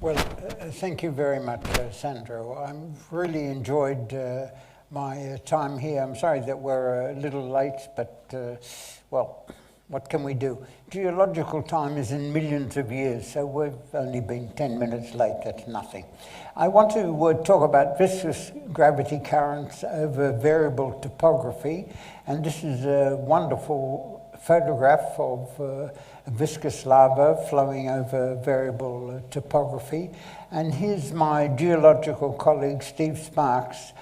Well, thank you very much, Sandro. I've really enjoyed my time here. I'm sorry that we're a little late, but, well, what can we do? Geological time is in millions of years, so we've only been 10 minutes late. That's nothing. I want to talk about viscous gravity currents over variable topography, and this is a wonderful photograph of viscous lava flowing over variable topography. And here's my geological colleague, Steve Sparks,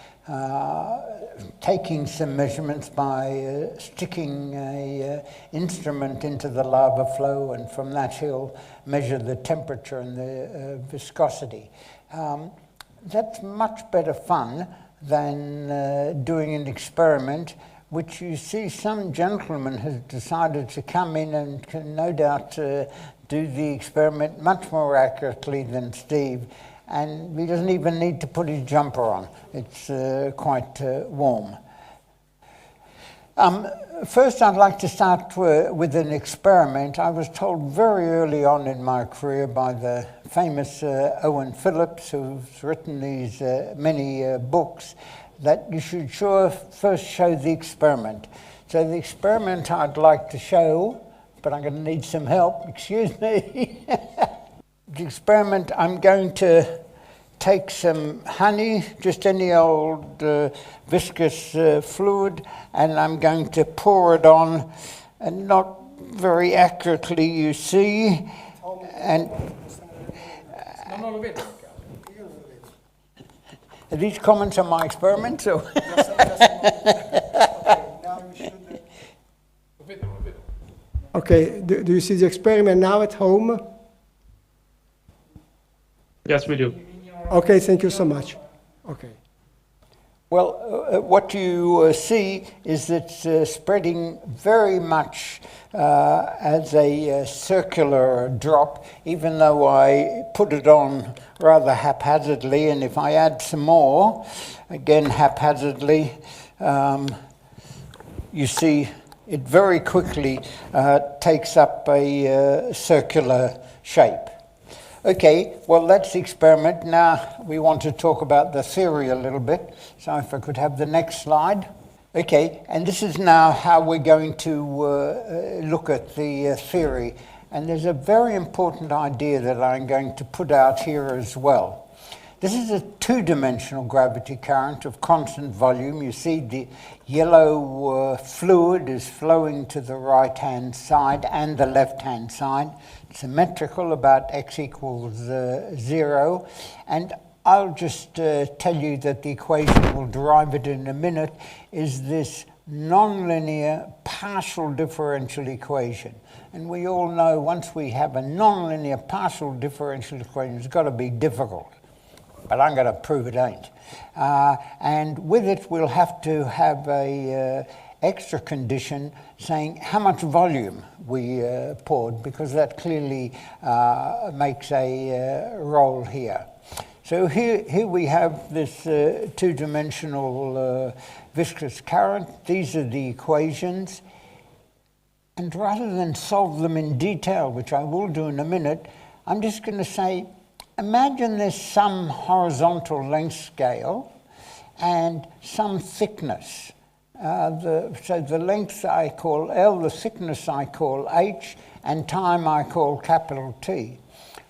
taking some measurements by sticking an instrument into the lava flow, and from that he'll measure the temperature and the viscosity. That's much better fun than doing an experiment, which you see some gentleman has decided to come in and can no doubt do the experiment much more accurately than Steve. And he doesn't even need to put his jumper on. It's quite warm. First, I'd like to start with an experiment. I was told very early on in my career by the famous Owen Phillips, who's written these many books, that you should first show the experiment. So the experiment I'd like to show, but I'm going to need some help, excuse me. The experiment, I'm going to take some honey, just any old viscous fluid, and I'm going to pour it on, and not very accurately, you see. And are these comments on my experiment? Or? Okay, do you see the experiment now at home? Yes, we do. Okay, thank you so much. Okay. Well, what you see is it's spreading very much as a circular drop, even though I put it on rather haphazardly, and if I add some more, again haphazardly, you see it very quickly takes up a circular shape. Okay, well, that's the experiment. Now we want to talk about the theory a little bit. So if I could have the next slide. Okay, and this is now how we're going to look at the theory. And there's a very important idea that I'm going to put out here as well. This is a two-dimensional gravity current of constant volume. You see the yellow fluid is flowing to the right-hand side and the left-hand side, symmetrical, about x equals 0. And I'll just tell you that the equation, we'll derive it in a minute, is this nonlinear partial differential equation. And we all know once we have a nonlinear partial differential equation, it's got to be difficult. But I'm going to prove it ain't. And with it, we'll have to have a extra condition saying how much volume we poured, because that clearly makes a role here. So here we have this two-dimensional viscous current. These are the equations. And rather than solve them in detail, which I will do in a minute, I'm just going to say, imagine there's some horizontal length scale and some thickness. So the length I call L, the thickness I call H, and time I call capital T.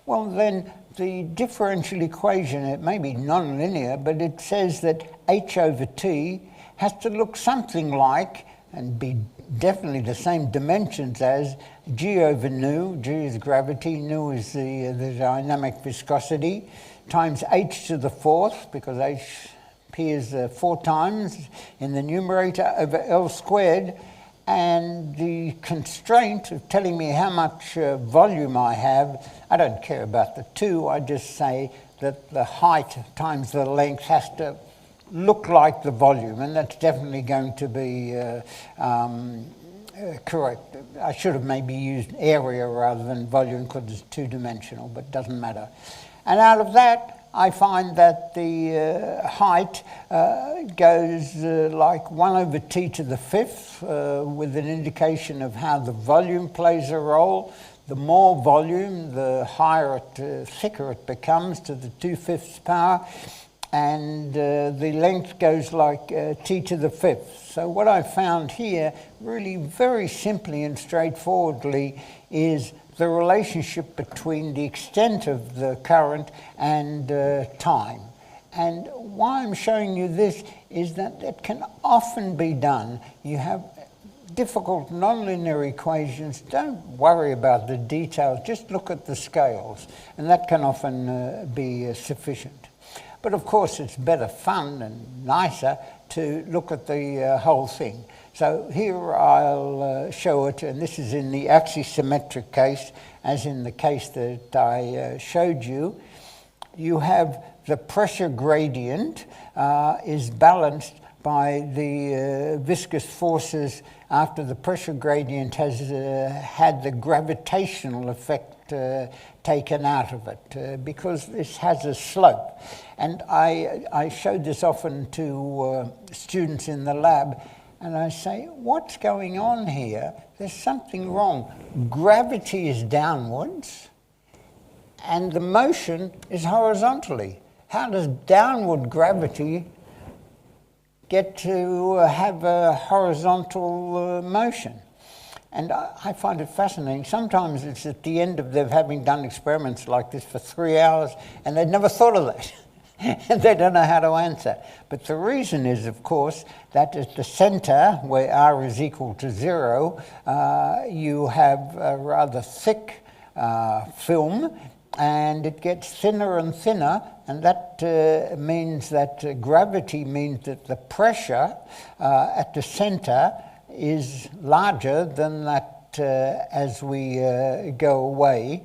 Well, then the differential equation, it may be nonlinear, but it says that H over T has to look something like, and be definitely the same dimensions as, G over nu. G is gravity, nu is the dynamic viscosity, times h to the fourth, because h appears 4 times in the numerator, over L squared. And the constraint of telling me how much volume I have, I don't care about the 2, I just say that the height times the length has to look like the volume, and that's definitely going to be correct. I should have maybe used area rather than volume because it's two-dimensional, but it doesn't matter. And out of that, I find that the height goes like 1 over t to the 5th, with an indication of how the volume plays a role. The more volume, the higher thicker it becomes to the 2/5 power, and the length goes like t to the 5th. So what I found here, really very simply and straightforwardly, is the relationship between the extent of the current and time. And why I'm showing you this is that it can often be done. You have difficult nonlinear equations, don't worry about the details, just look at the scales, and that can often be sufficient. But of course it's better fun and nicer to look at the whole thing. So here I'll show it, and this is in the axisymmetric case, as in the case that I showed you. You have the pressure gradient is balanced by the viscous forces after the pressure gradient has had the gravitational effect taken out of it, because this has a slope. And I showed this often to students in the lab, and I say, what's going on here? There's something wrong. Gravity is downwards, and the motion is horizontally. How does downward gravity get to have a horizontal motion? And I find it fascinating. Sometimes it's at the end of them having done experiments like this for 3 hours, and they'd never thought of that. And they don't know how to answer. But the reason is, of course, that at the center, where r is equal to 0, you have a rather thick film, and it gets thinner and thinner, and that means that gravity means that the pressure at the center is larger than that as we go away,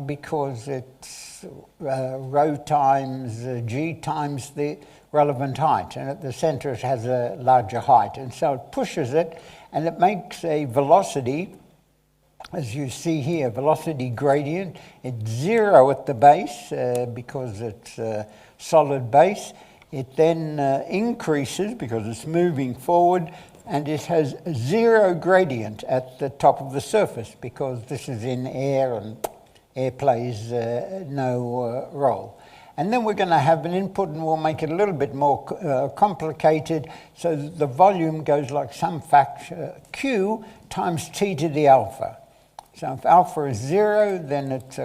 because it's rho times g times the relevant height, and at the center it has a larger height, and so it pushes it, and it makes a velocity, as you see here, velocity gradient. It's 0 at the base because it's a solid base. It then increases because it's moving forward, and it has 0 gradient at the top of the surface because this is in air, and air plays no role. And then we're going to have an input, and we'll make it a little bit more complicated. So the volume goes like some factor q times t to the alpha. So if alpha is 0, then it's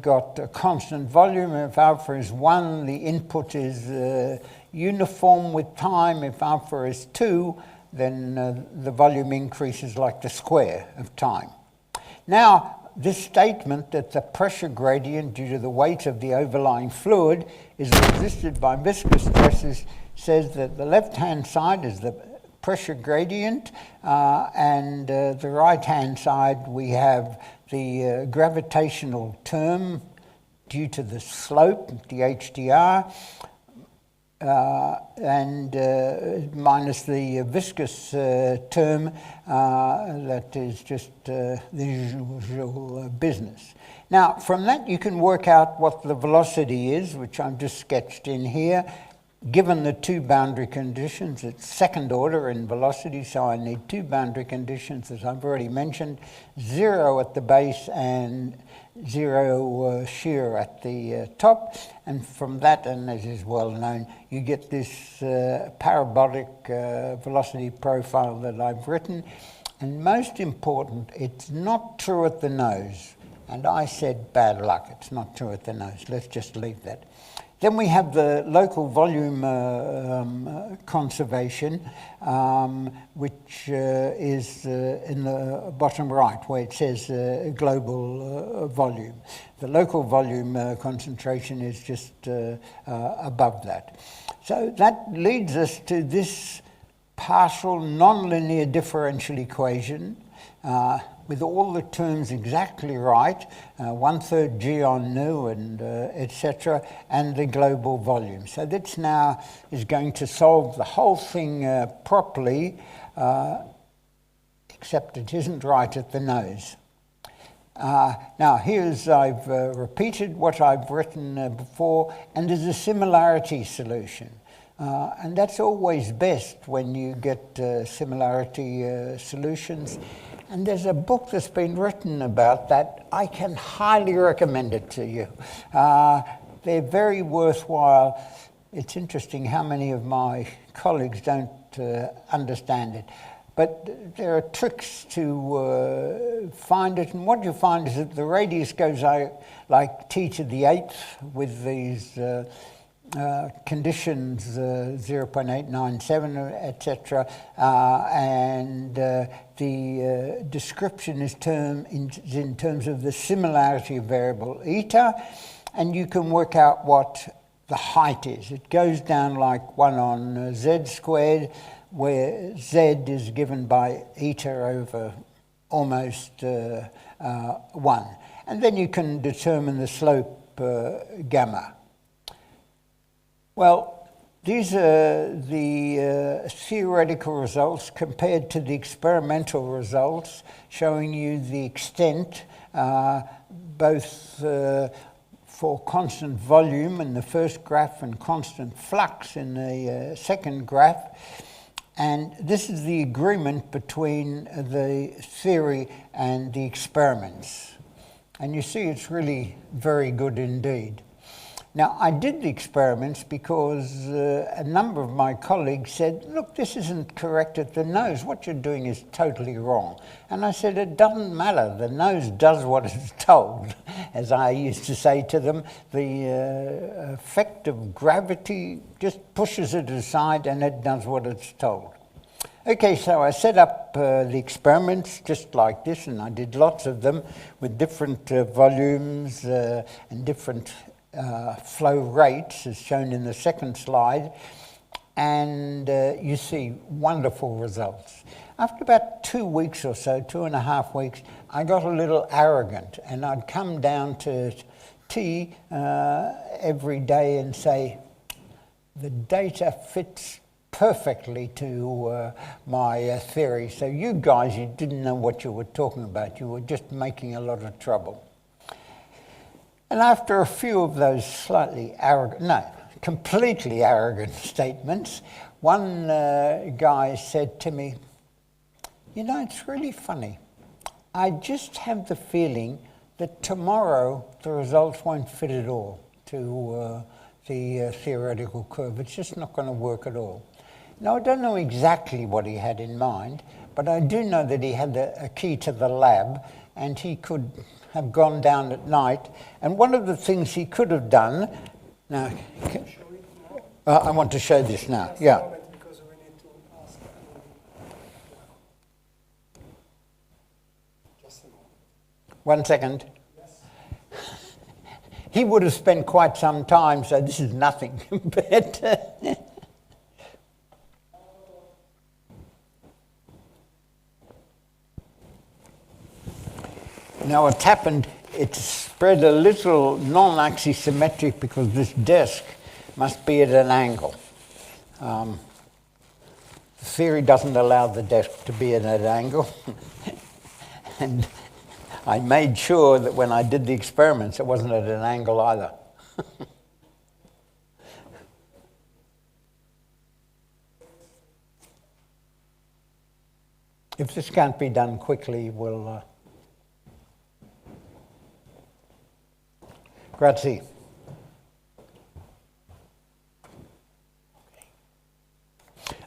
got a constant volume. If alpha is 1, the input is uniform with time. If alpha is 2, then the volume increases like the square of time. Now, this statement that the pressure gradient due to the weight of the overlying fluid is resisted by viscous stresses says that the left-hand side is the pressure gradient, and the right-hand side we have the gravitational term due to the slope, dhdr, and minus the viscous term that is just the usual business. Now, from that you can work out what the velocity is, which I've just sketched in here. Given the 2 boundary conditions, it's second order in velocity, so I need 2 boundary conditions, as I've already mentioned, 0 at the base and 0 shear at the top. And from that, and as is well known, you get this parabolic velocity profile that I've written. And most important, it's not true at the nose. And I said bad luck, it's not true at the nose. Let's just leave that. Then we have the local volume conservation, which is in the bottom right, where it says global volume. The local volume concentration is just above that. So that leads us to this partial nonlinear differential equation with all the terms exactly right, 1/3 g on nu, and etc., and the global volume. So this now is going to solve the whole thing properly, except it isn't right at the nose. Now here's, I've repeated what I've written before, and there's a similarity solution. And that's always best when you get similarity solutions. And there's a book that's been written about that. I can highly recommend it to you. They're very worthwhile. It's interesting how many of my colleagues don't understand it. But there are tricks to find it. And what you find is that the radius goes out like t to the 8th with these conditions 0.897, etc. And the description is in terms of the similarity of variable eta, and you can work out what the height is. It goes down like 1 on z squared, where z is given by eta over almost 1. And then you can determine the slope gamma. Well, these are the theoretical results compared to the experimental results, showing you the extent, both for constant volume in the first graph and constant flux in the second graph. And this is the agreement between the theory and the experiments. And you see it's really very good indeed. Now, I did the experiments because a number of my colleagues said, look, this isn't correct at the nose. What you're doing is totally wrong. And I said, it doesn't matter. The nose does what it's told. As I used to say to them, the effect of gravity just pushes it aside and it does what it's told. Okay, so I set up the experiments just like this, and I did lots of them with different volumes and different flow rates, as shown in the second slide, and you see wonderful results. After about 2 weeks or so, 2.5 weeks, I got a little arrogant, and I'd come down to tea every day and say, the data fits perfectly to my theory, so you guys, you didn't know what you were talking about. You were just making a lot of trouble. And after a few of those slightly arrogant, no, completely arrogant statements, one guy said to me, you know, it's really funny. I just have the feeling that tomorrow the results won't fit at all to the theoretical curve. It's just not going to work at all. Now, I don't know exactly what he had in mind, but I do know that he had a key to the lab, and he could have gone down at night. And one of the things he could have done, now, I want to show this now, yeah. One second. He would have spent quite some time, so this is nothing. But now what's happened, it's spread a little non-axisymmetric because this desk must be at an angle. The theory doesn't allow the desk to be at an angle. And I made sure that when I did the experiments, it wasn't at an angle either. If this can't be done quickly, we'll... Grazie.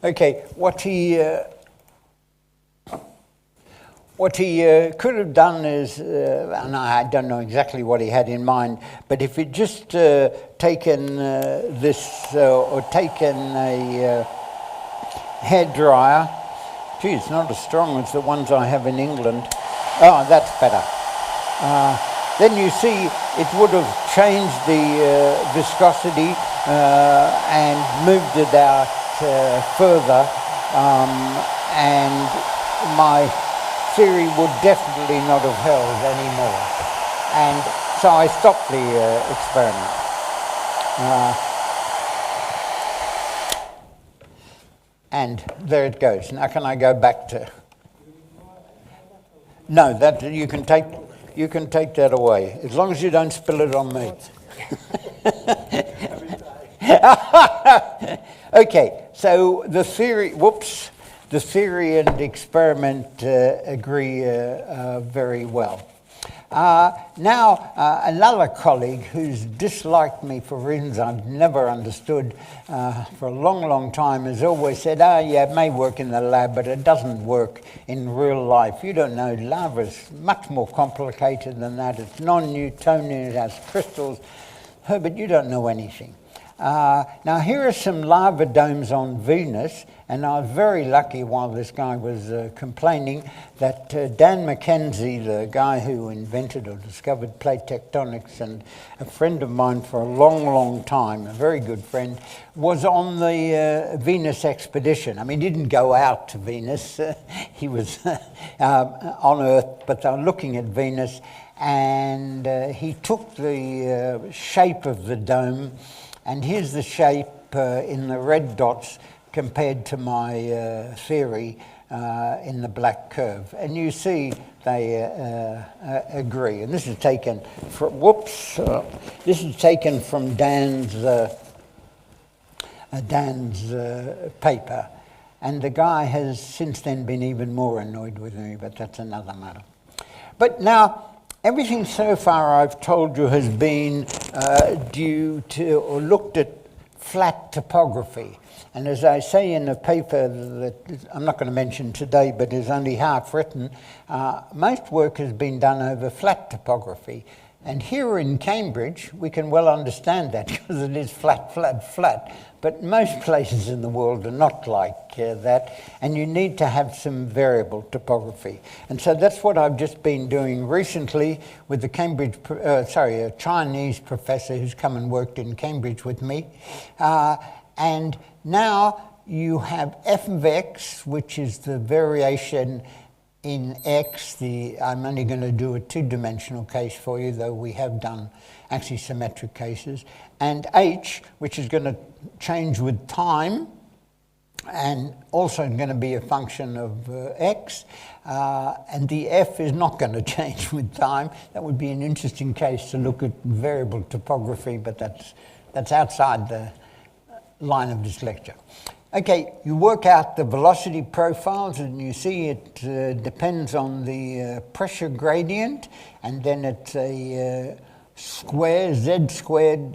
Okay, what he could have done is, and I don't know exactly what he had in mind, but if he'd just taken this or taken a hairdryer, gee, it's not as strong as the ones I have in England. Oh, that's better. Then you see it would have changed the viscosity and moved it out further, and my theory would definitely not have held anymore. And so I stopped the experiment. And there it goes. Now can I go back to... No, that you can take that away, as long as you don't spill it on me. Okay, so the theory, the theory and experiment agree very well. Now, another colleague who's disliked me for reasons I've never understood for a long, long time has always said, yeah, it may work in the lab, but it doesn't work in real life. You don't know, lava is much more complicated than that. It's non-Newtonian, it has crystals. Herbert, you don't know anything. Now, here are some lava domes on Venus, and I was very lucky while this guy was complaining that Dan McKenzie, the guy who invented or discovered plate tectonics and a friend of mine for a long, long time, a very good friend, was on the Venus expedition. I mean, he didn't go out to Venus. He was on Earth, but they were looking at Venus, and he took the shape of the dome. And here's the shape in the red dots compared to my theory in the black curve. And you see they agree. And this is taken from, this is taken from Dan's paper. And the guy has since then been even more annoyed with me, but that's another matter. But now, everything so far I've told you has been due to or looked at flat topography. And as I say in a paper that I'm not going to mention today, but is only half written, most work has been done over flat topography. And here in Cambridge, we can well understand that because it is flat, flat, flat. But most places in the world are not like that, and you need to have some variable topography. And so that's what I've just been doing recently with the a Chinese professor who's come and worked in Cambridge with me. And now you have f of x, which is the variation in x. I'm only going to do a two-dimensional case for you, though we have done actually symmetric cases. And h, which is going to change with time, and also going to be a function of x. And the f is not going to change with time. That would be an interesting case to look at variable topography, but that's outside the line of this lecture. Okay, you work out the velocity profiles, and you see it depends on the pressure gradient, and then it's a z squared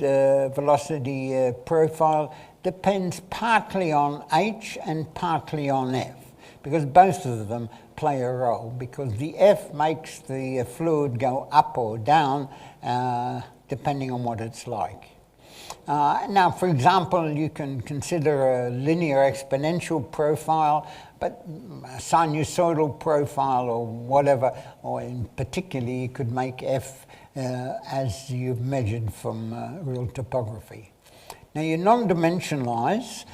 velocity profile. Depends partly on h and partly on f, because both of them play a role, because the f makes the fluid go up or down depending on what it's like. Now, for example, you can consider a linear exponential profile, but a sinusoidal profile or whatever, or in particular, you could make f as you've measured from real topography. Now, you non-dimensionalize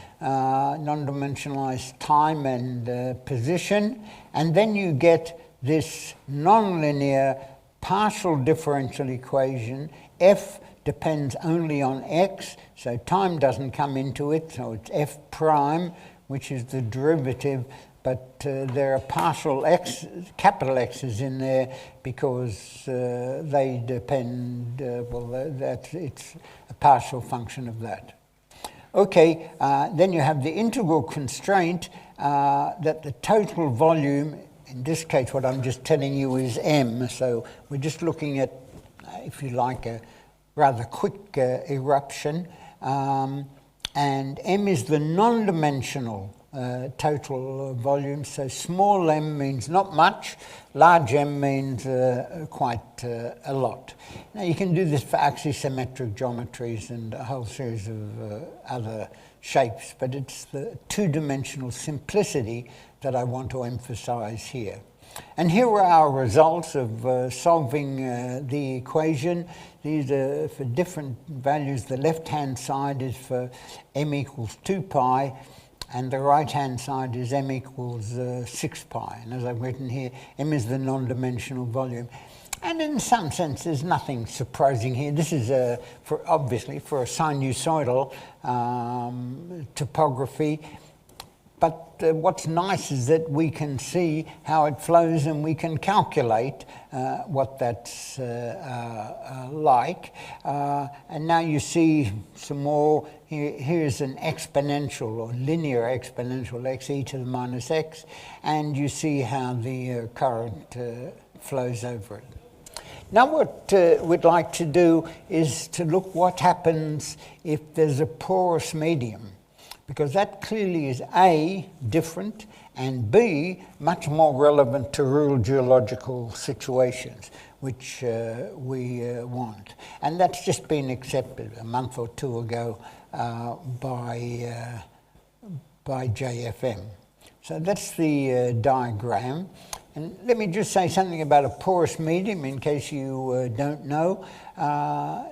time and position, and then you get this nonlinear partial differential equation. F depends only on x, so time doesn't come into it, so it's f prime, which is the derivative, but there are partial x, capital X's in there because they depend, it's a partial function of that. Okay, then you have the integral constraint that the total volume, in this case what I'm just telling you is m, so we're just looking at, if you like, a rather quick eruption, and m is the non-dimensional total volume, so small m means not much, large m means quite a lot. Now you can do this for axisymmetric geometries and a whole series of other shapes, but it's the two-dimensional simplicity that I want to emphasize here. And here are our results of solving the equation. These are for different values. The left-hand side is for m equals 2 pi, and the right-hand side is m equals 6 pi. And as I've written here, m is the non-dimensional volume. And in some sense, there's nothing surprising here. This is obviously for a sinusoidal topography. but what's nice is that we can see how it flows and we can calculate what that's like. And now you see some more. Here's an exponential or linear exponential x e to the minus x, and you see how the current flows over it. Now what we'd like to do is to look what happens if there's a porous medium, because that clearly is A, different, and B, much more relevant to real geological situations, which we want. And that's just been accepted a month or two ago by JFM. So that's the diagram. And let me just say something about a porous medium in case you don't know.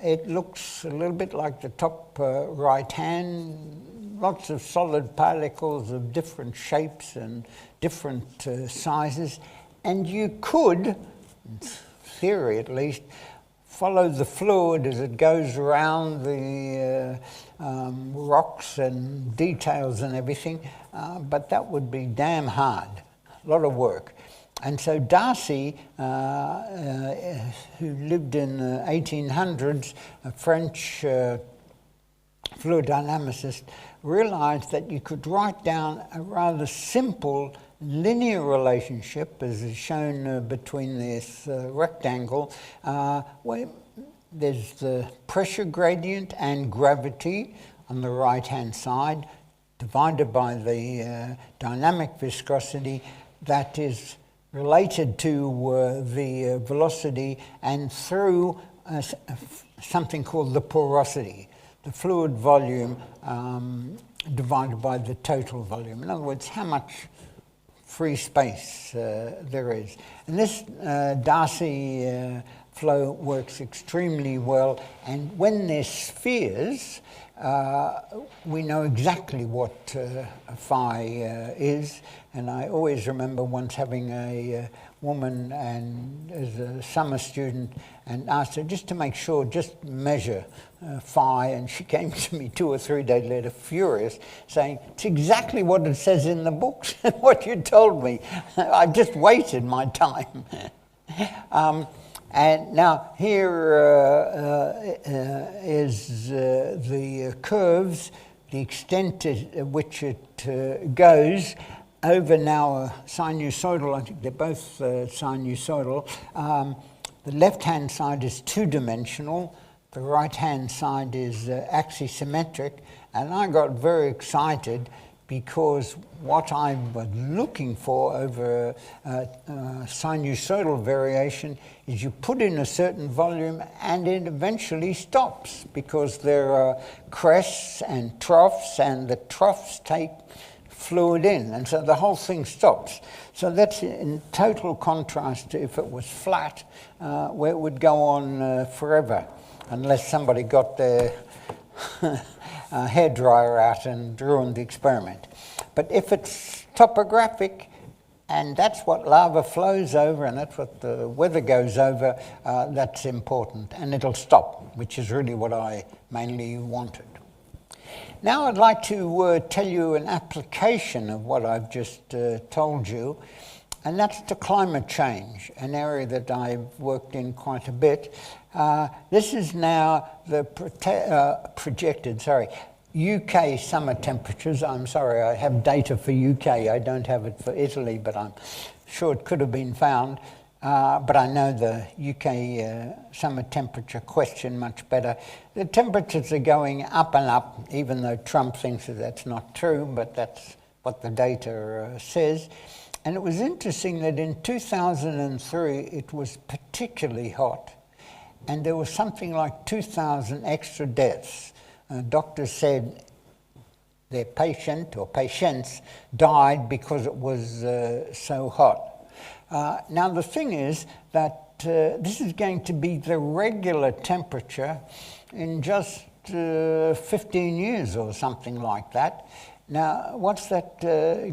It looks a little bit like the top right hand, lots of solid particles of different shapes and different sizes. And you could, in theory at least, follow the fluid as it goes around the rocks and details and everything, but that would be damn hard, a lot of work. And so Darcy, who lived in the 1800s, a French fluid dynamicist, realized that you could write down a rather simple linear relationship, as is shown between this rectangle, where there's the pressure gradient and gravity on the right-hand side, divided by the dynamic viscosity that is related to the velocity, and through something called the porosity, the fluid volume divided by the total volume. In other words, how much free space there is. And this Darcy flow works extremely well, and when there's spheres, we know exactly what phi is. And I always remember once having a woman and as a summer student, and asked her just to make sure, just measure phi, and she came to me 2 or 3 days later furious, saying, it's exactly what it says in the books and what you told me. I just wasted my time. And now here is the curves, the extent at which it goes over now a sinusoidal. I think they're both sinusoidal. The left-hand side is two-dimensional. The right-hand side is axisymmetric. And I got very excited because what I was looking for over sinusoidal variation is you put in a certain volume and it eventually stops, because there are crests and troughs, and the troughs take fluid in, and so the whole thing stops. So that's in total contrast to if it was flat, where it would go on forever, unless somebody got their hairdryer out and ruined the experiment. But if it's topographic, and that's what lava flows over, and that's what the weather goes over, that's important, and it'll stop, which is really what I mainly wanted. Now I'd like to tell you an application of what I've just told you, and that's to climate change, an area that I've worked in quite a bit. This is now the projected UK summer temperatures. I'm sorry, I have data for UK. I don't have it for Italy, but I'm sure it could have been found. But I know the UK summer temperature question much better. The temperatures are going up and up, even though Trump thinks that that's not true, but that's what the data says. And it was interesting that in 2003, it was particularly hot, and there was something like 2,000 extra deaths. Doctors said their patient or patients died because it was so hot. Now the thing is that this is going to be the regular temperature in just 15 years or something like that. Now what's that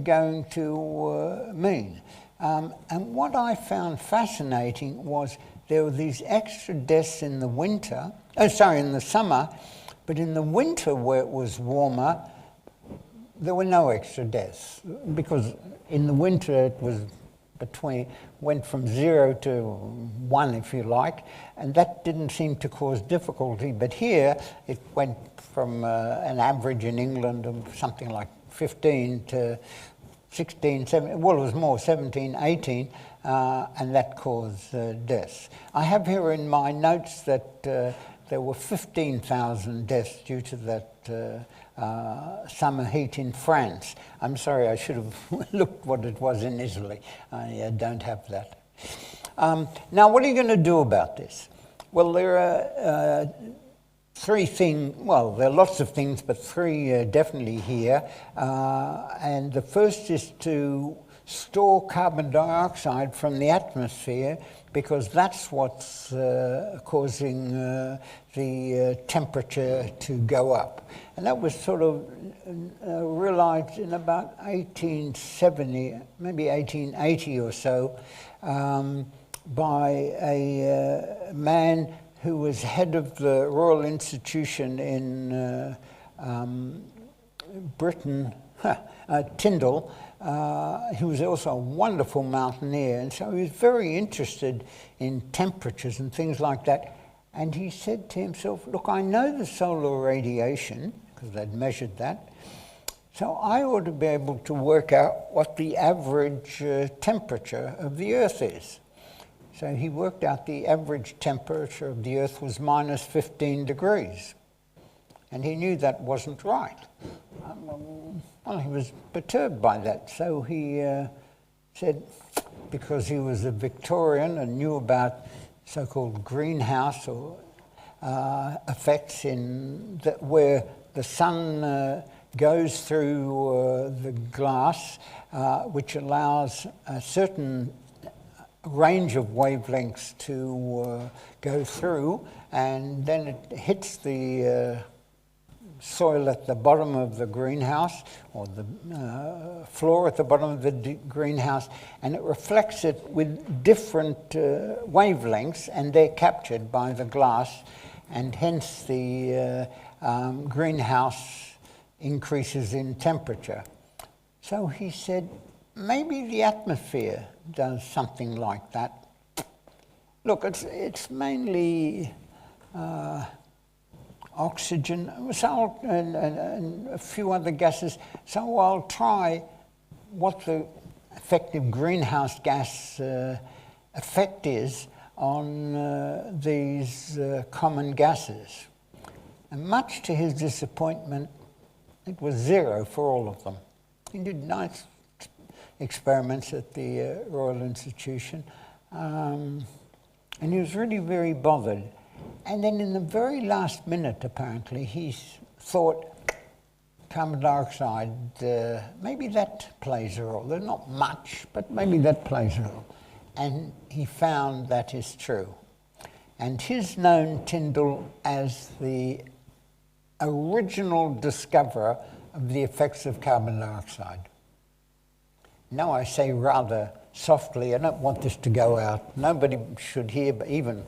going to mean? And what I found fascinating was there were these extra deaths in the winter, in the summer, but in the winter where it was warmer, there were no extra deaths because in the winter it was went from 0 to 1, if you like, and that didn't seem to cause difficulty. But here it went from an average in England of something like 15 to 16, 17, well, it was more, 17, 18, and that caused deaths. I have here in my notes that there were 15,000 deaths due to that summer heat in France. I'm sorry, I should have looked what it was in Italy. I don't have that. Now, what are you going to do about this? Well, there are three things, well, there are lots of things, but three definitely here. And the first is to store carbon dioxide from the atmosphere, because that's what's causing the temperature to go up. And that was sort of realized in about 1870, maybe 1880 or so, by a man who was head of the Royal Institution in Britain, Tyndall. He was also a wonderful mountaineer, and so he was very interested in temperatures and things like that. And he said to himself, look, I know the solar radiation, because they'd measured that, so I ought to be able to work out what the average temperature of the Earth is. So he worked out the average temperature of the Earth was minus 15 degrees. And he knew that wasn't right. Well, he was perturbed by that. So he said, because he was a Victorian and knew about so-called greenhouse or effects in where the sun goes through the glass, which allows a certain range of wavelengths to go through, and then it hits the soil at the bottom of the greenhouse, or the floor at the bottom of the greenhouse, and it reflects it with different wavelengths, and they're captured by the glass, and hence the greenhouse increases in temperature. So he said, maybe the atmosphere does something like that. Look, it's mainly oxygen and a few other gases. So I'll try what the effective greenhouse gas effect is on these common gases. And much to his disappointment, it was 0 for all of them. He did nice experiments at the Royal Institution, and he was really very bothered. And then in the very last minute, apparently, he thought carbon dioxide, maybe that plays a role. There's not much, but maybe that plays a role. And he found that is true. And he's known, Tyndall, as the original discoverer of the effects of carbon dioxide. Now I say rather softly, I don't want this to go out. Nobody should hear, but even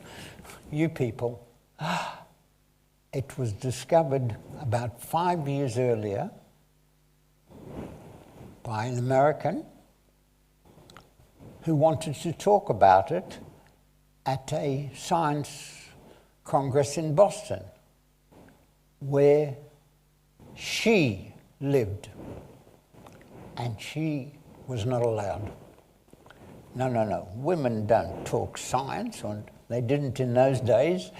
you people. It was discovered about 5 years earlier by an American who wanted to talk about it at a science congress in Boston, where she lived, and she was not allowed. No. Women don't talk science, and they didn't in those days.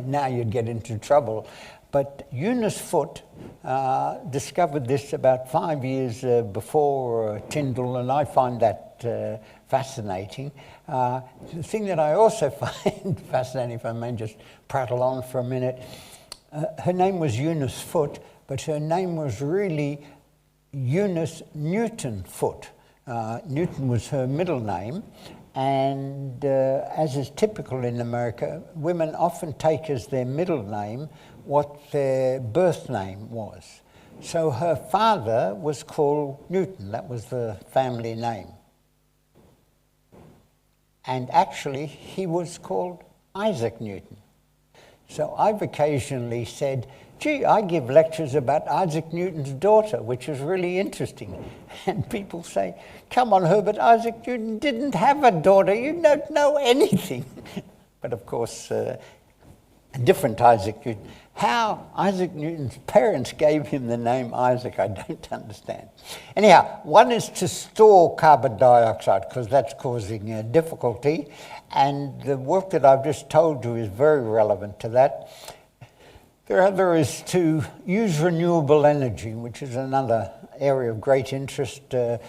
Now you'd get into trouble. But Eunice Foote discovered this about 5 years before Tyndall, and I find that fascinating. The thing that I also find fascinating, if I may just prattle on for a minute, her name was Eunice Foote, but her name was really Eunice Newton Foote. Newton was her middle name, and as is typical in America, women often take as their middle name what their birth name was. So her father was called Newton, that was the family name. And actually, he was called Isaac Newton. So I've occasionally said, gee, I give lectures about Isaac Newton's daughter, which is really interesting. And people say, come on, Herbert, Isaac Newton didn't have a daughter. You don't know anything. But of course, a different Isaac Newton. How Isaac Newton's parents gave him the name Isaac, I don't understand. Anyhow, one is to store carbon dioxide, because that's causing difficulty. And the work that I've just told you is very relevant to that. The other is to use renewable energy, which is another area of great interest. To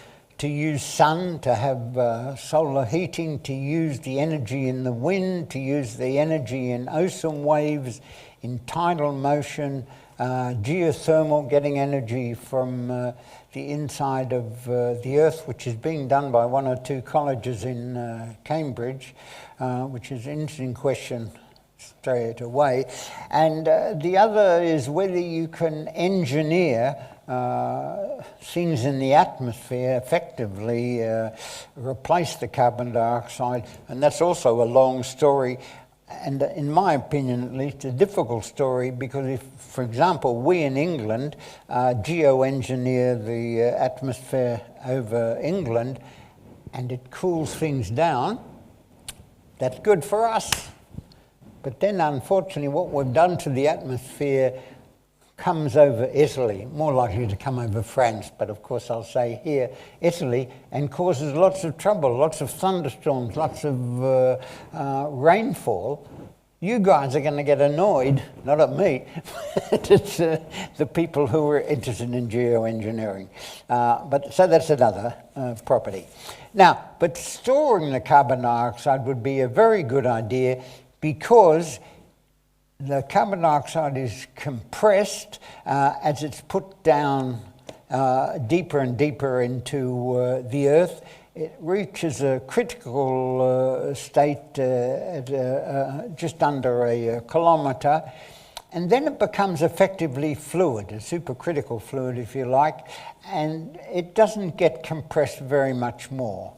use sun, to have solar heating, to use the energy in the wind, to use the energy in ocean waves, in tidal motion, geothermal, getting energy from the inside of the Earth, which is being done by one or two colleges in Cambridge, which is an interesting question straight away. And the other is whether you can engineer things in the atmosphere effectively, replace the carbon dioxide, and that's also a long story, and in my opinion at least a difficult story, because if, for example, we in England geoengineer the atmosphere over England and it cools things down, that's good for us. But then unfortunately what we've done to the atmosphere comes over Italy, more likely to come over France, but of course I'll say here, Italy, and causes lots of trouble, lots of thunderstorms, lots of rainfall. You guys are going to get annoyed, not at me, but it's the people who are interested in geoengineering. So that's another property. Now, but storing the carbon dioxide would be a very good idea, because the carbon dioxide is compressed as it's put down deeper and deeper into the Earth. It reaches a critical state at just under a kilometre, and then it becomes effectively fluid, a supercritical fluid if you like, and it doesn't get compressed very much more.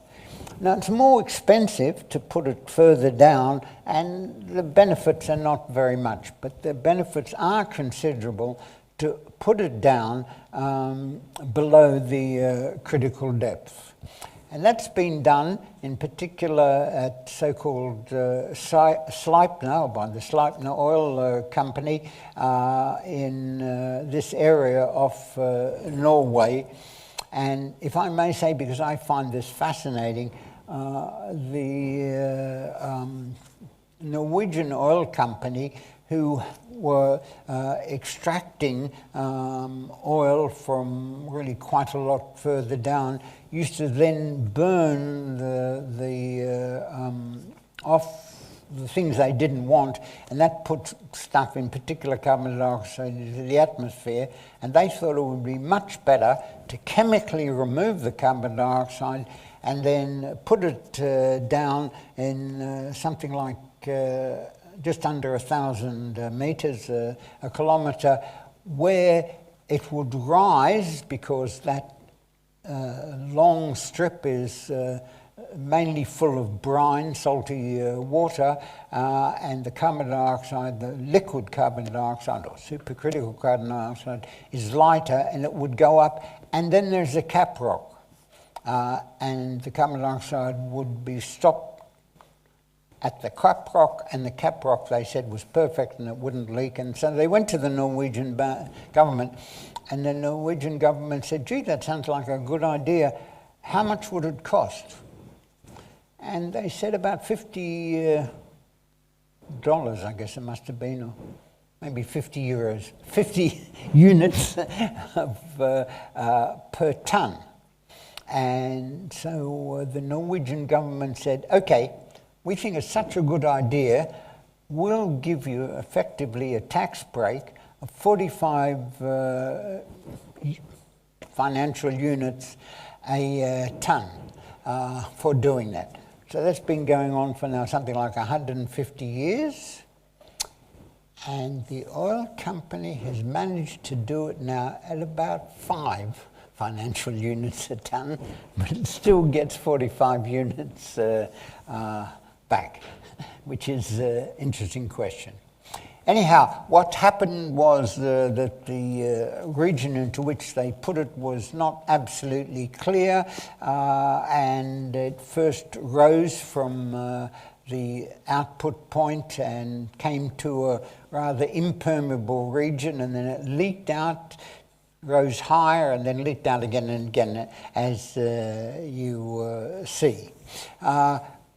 Now, it's more expensive to put it further down, and the benefits are not very much, but the benefits are considerable to put it down below the critical depth. And that's been done in particular at so-called Sleipner, by the Sleipner Oil Company in this area of Norway. And if I may say, because I find this fascinating, the Norwegian oil company, who were extracting oil from really quite a lot further down, used to then burn off the things they didn't want, and that put stuff, in particular carbon dioxide, into the atmosphere, and they thought it would be much better to chemically remove the carbon dioxide and then put it down in something like just under 1,000 meters, a kilometer, where it would rise, because that long strip is mainly full of brine, salty water, and the carbon dioxide, the liquid carbon dioxide or supercritical carbon dioxide, is lighter, and it would go up. And then there's a cap rock, and the carbon dioxide would be stopped at the cap rock, and the cap rock, they said, was perfect and it wouldn't leak. And so they went to the Norwegian government, and the Norwegian government said, gee, that sounds like a good idea. How much would it cost? And they said about $50, I guess it must have been, or maybe 50 euros, 50 units of, per ton. And so the Norwegian government said, okay, we think it's such a good idea, we'll give you effectively a tax break of 45 financial units a ton for doing that. So that's been going on for now something like 150 years. And the oil company has managed to do it now at about 5 financial units a ton, but it still gets 45 units back, which is an interesting question. Anyhow, what happened was that the region into which they put it was not absolutely clear, and it first rose from the output point and came to a rather impermeable region, and then it leaked out, rose higher, and then leaked out again and again, as you see.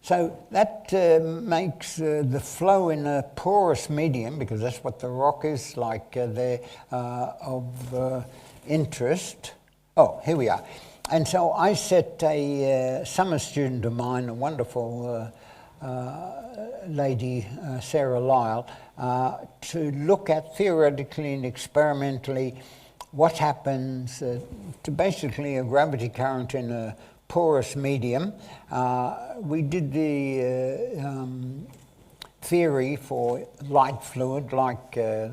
So that makes the flow in a porous medium, because that's what the rock is like there, of interest. Oh, here we are. And so I set a summer student of mine, a wonderful lady, Sarah Lyle, to look at theoretically and experimentally what happens to basically a gravity current in a porous medium. We did the theory for light fluid like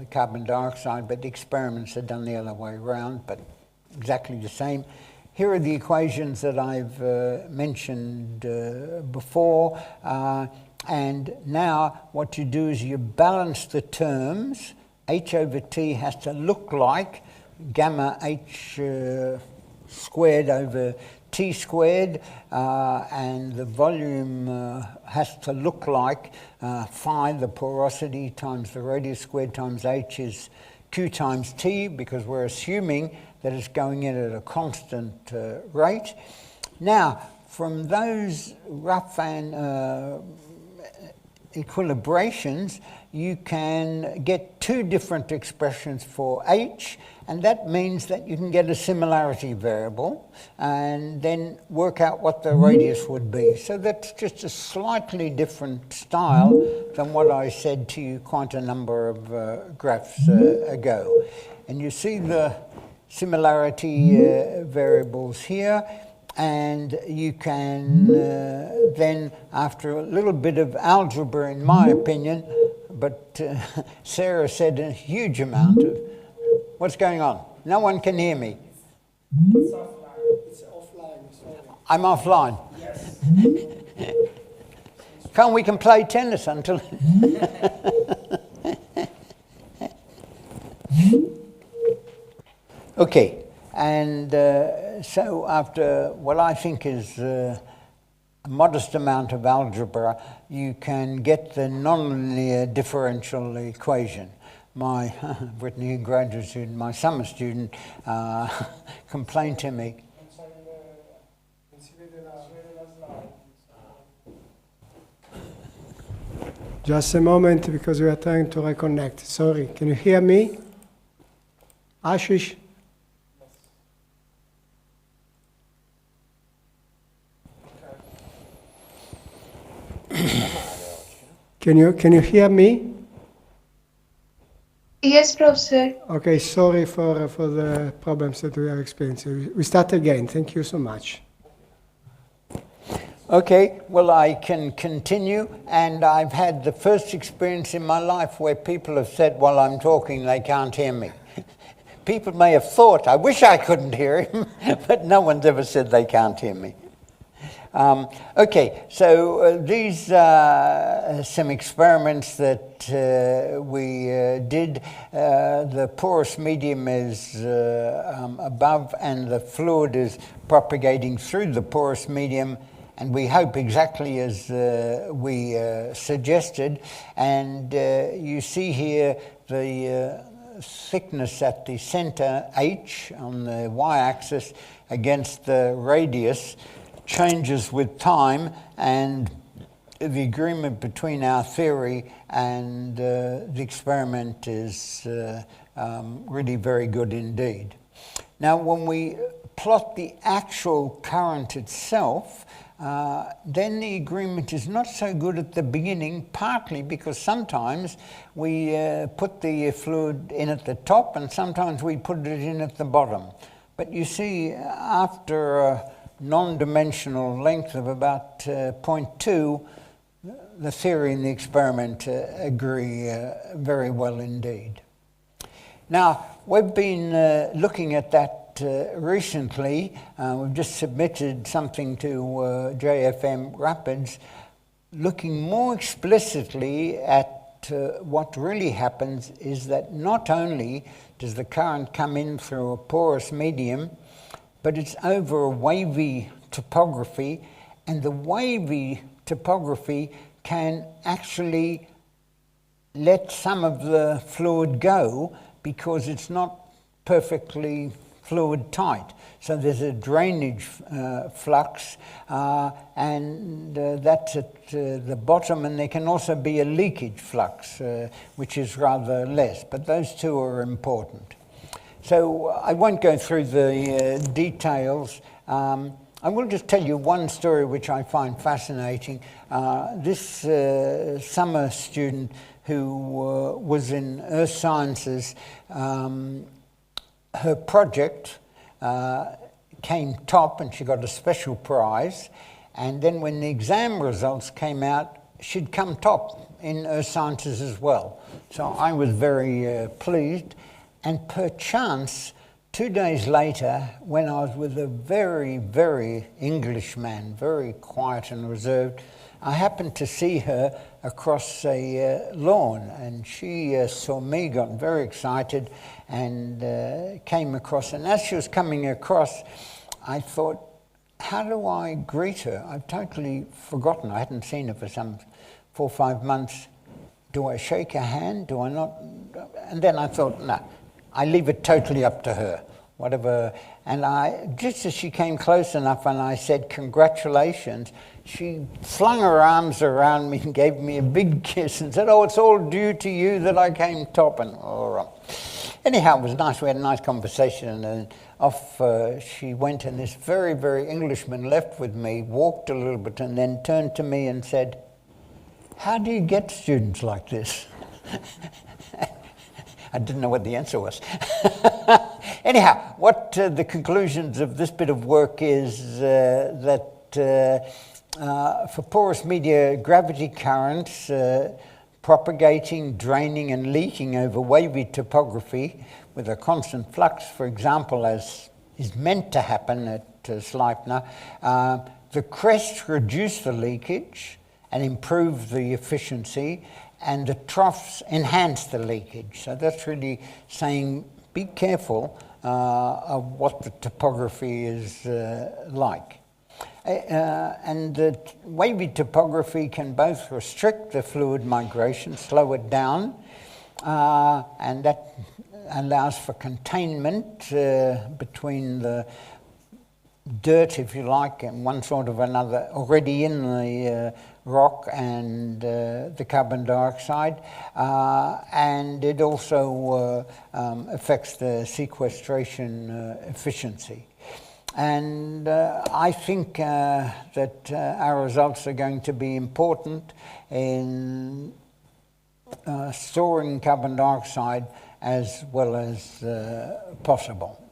carbon dioxide, but the experiments are done the other way around, but exactly the same. Here are the equations that I've mentioned before, and now what you do is you balance the terms. H over T has to look like gamma H squared over T squared, and the volume has to look like phi, the porosity, times the radius squared times H is Q times T, because we're assuming that it's going in at a constant rate. Now, from those rough and equilibrations, you can get two different expressions for H, and that means that you can get a similarity variable and then work out what the radius would be. So that's just a slightly different style than what I said to you quite a number of graphs ago. And you see the similarity variables here, and you can then, after a little bit of algebra, in my opinion, but Sarah said a huge amount of... What's going on? No one can hear me. It's offline. It's offline. Sorry. I'm offline. Yes. We can play tennis until... Okay, and so after what I think is a modest amount of algebra, you can get the nonlinear differential equation. My Brittany graduate student, my summer student, complained to me. Just a moment, because we are trying to reconnect. Sorry, can you hear me? Ashish? Can you hear me? Yes, Professor. Okay, sorry for the problems that we are experiencing. We start again. Thank you so much. Okay, well, I can continue, and I've had the first experience in my life where people have said while I'm talking they can't hear me. People may have thought, I wish I couldn't hear him, but no one's ever said they can't hear me. Okay, so these are some experiments that we did. The porous medium is above, and the fluid is propagating through the porous medium, and we hope exactly as we suggested. And you see here the thickness at the center, H, on the y-axis, against the radius, changes with time, and the agreement between our theory and the experiment is really very good indeed. Now, when we plot the actual current itself, then the agreement is not so good at the beginning, partly because sometimes we put the fluid in at the top and sometimes we put it in at the bottom. But you see, after a non-dimensional length of about 0.2, the theory and the experiment agree very well indeed. Now, we've been looking at that recently. We've just submitted something to JFM Rapids looking more explicitly at what really happens is that not only does the current come in through a porous medium, but it's over a wavy topography, and the wavy topography can actually let some of the fluid go because it's not perfectly fluid tight. So there's a drainage flux, and that's at the bottom, and there can also be a leakage flux, which is rather less, but those two are important. So I won't go through the details. I will just tell you one story which I find fascinating. This summer student who was in earth sciences, her project came top and she got a special prize, and then when the exam results came out, she'd come top in earth sciences as well. So I was very pleased, and perchance 2 days later, when I was with a very, very English man, very quiet and reserved, I happened to see her across a lawn, and she saw me, got very excited, and came across. And as she was coming across, I thought, how do I greet her? I've totally forgotten. I hadn't seen her for some 4 or 5 months. Do I shake her hand? Do I not? And then I thought, no, I leave it totally up to her. Whatever. And just as she came close enough and I said, congratulations, she flung her arms around me and gave me a big kiss and said, oh, it's all due to you that I came top. And all right. Anyhow, it was nice. We had a nice conversation, and off she went, and this very, very Englishman left with me, walked a little bit, and then turned to me and said, how do you get students like this? I didn't know what the answer was. Anyhow, what the conclusions of this bit of work is that for porous media, gravity currents propagating, draining and leaking over wavy topography with a constant flux, for example, as is meant to happen at Sleipner, the crests reduce the leakage and improve the efficiency, and the troughs enhance the leakage. So that's really saying be careful of what the topography is like. And the wavy topography can both restrict the fluid migration, slow it down, and that allows for containment between the dirt, if you like, and one sort of another already in the rock and the carbon dioxide, and it also affects the sequestration efficiency. And I think that our results are going to be important in storing carbon dioxide as well as possible.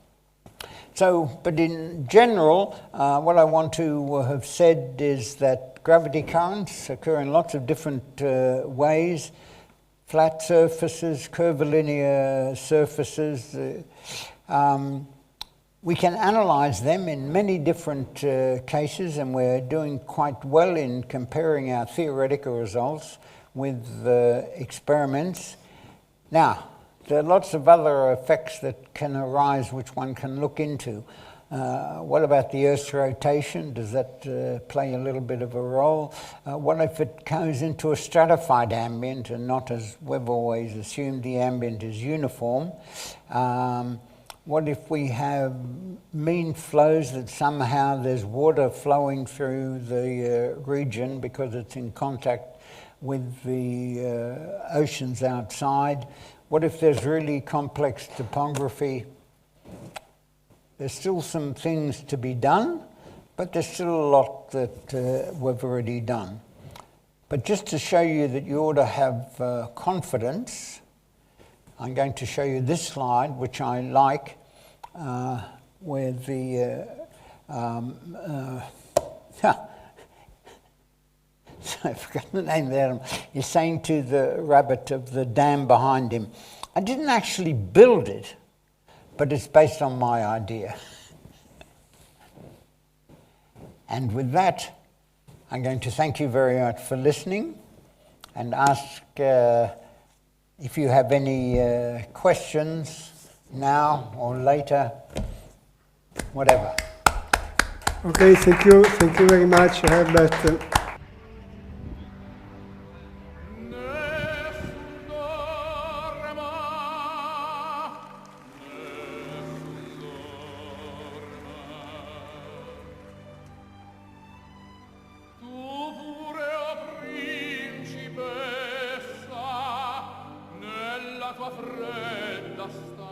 So, but in general, what I want to have said is that gravity currents occur in lots of different ways: flat surfaces, curvilinear surfaces. We can analyze them in many different cases, and we're doing quite well in comparing our theoretical results with experiments. Now, there are lots of other effects that can arise which one can look into. What about the Earth's rotation? Does that play a little bit of a role? What if it goes into a stratified ambient and not, as we've always assumed, the ambient is uniform? What if we have mean flows that somehow there's water flowing through the region because it's in contact with the oceans outside? What if there's really complex topography? There's still some things to be done, but there's still a lot that we've already done. But just to show you that you ought to have confidence, I'm going to show you this slide, which I like, where the I've forgotten the name there. He's saying to the rabbit of the dam behind him, I didn't actually build it, but it's based on my idea. And with that, I'm going to thank you very much for listening, and ask if you have any questions now or later, whatever. Okay, thank you very much, Herbert. Nella tua fredda stanza